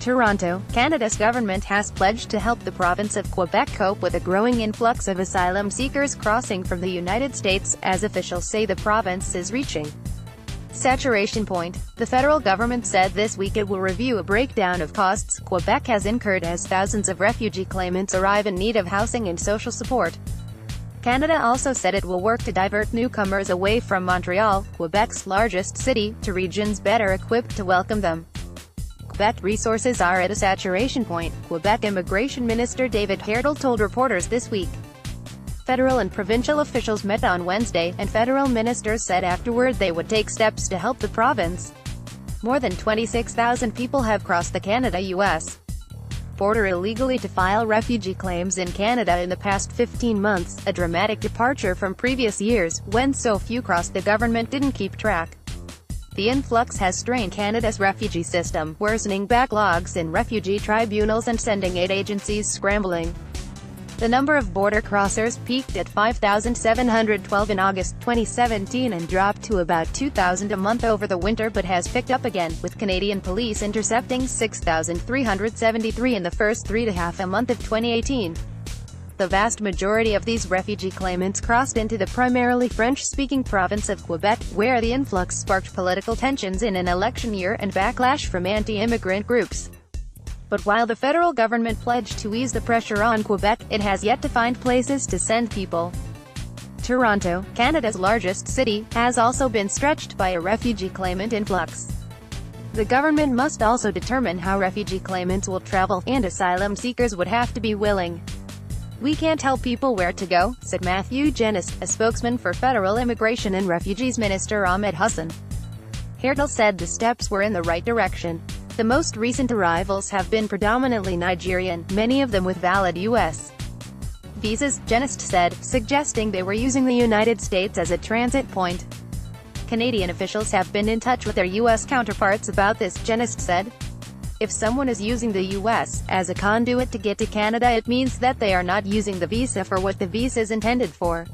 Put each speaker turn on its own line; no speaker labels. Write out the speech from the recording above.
Toronto, Canada's government has pledged to help the province of Quebec cope with a growing influx of asylum seekers crossing from the United States, as officials say the province is reaching saturation point. The federal government said this week it will review a breakdown of costs Quebec has incurred as thousands of refugee claimants arrive in need of housing and social support. Canada also said it will work to divert newcomers away from Montreal, Quebec's largest city, to regions better equipped to welcome them. Quebec resources are at a saturation point, Quebec Immigration Minister David Heardle told reporters this week. Federal and provincial officials met on Wednesday, and federal ministers said afterward they would take steps to help the province. More than 26,000 people have crossed the Canada-US border illegally to file refugee claims in Canada in the past 15 months, a dramatic departure from previous years, when so few crossed the government didn't keep track. The influx has strained Canada's refugee system, worsening backlogs in refugee tribunals and sending aid agencies scrambling. The number of border crossers peaked at 5,712 in August 2017 and dropped to about 2,000 a month over the winter, but has picked up again, with Canadian police intercepting 6,373 in the first 3.5 months of 2018. The vast majority of these refugee claimants crossed into the primarily French-speaking province of Quebec, where the influx sparked political tensions in an election year and backlash from anti-immigrant groups. But while the federal government pledged to ease the pressure on Quebec, it has yet to find places to send people. Toronto, Canada's largest city, has also been stretched by a refugee claimant influx. The government must also determine how refugee claimants will travel, and asylum seekers would have to be willing. "We can't tell people where to go," said Matthew Genest, a spokesman for Federal Immigration and Refugees Minister Ahmed Hussein. Heardle said the steps were in the right direction. The most recent arrivals have been predominantly Nigerian, many of them with valid U.S. visas, Genest said, suggesting they were using the United States as a transit point. Canadian officials have been in touch with their U.S. counterparts about this, Genest said. If someone is using the U.S. as a conduit to get to Canada, it means that they are not using the visa for what the visa is intended for.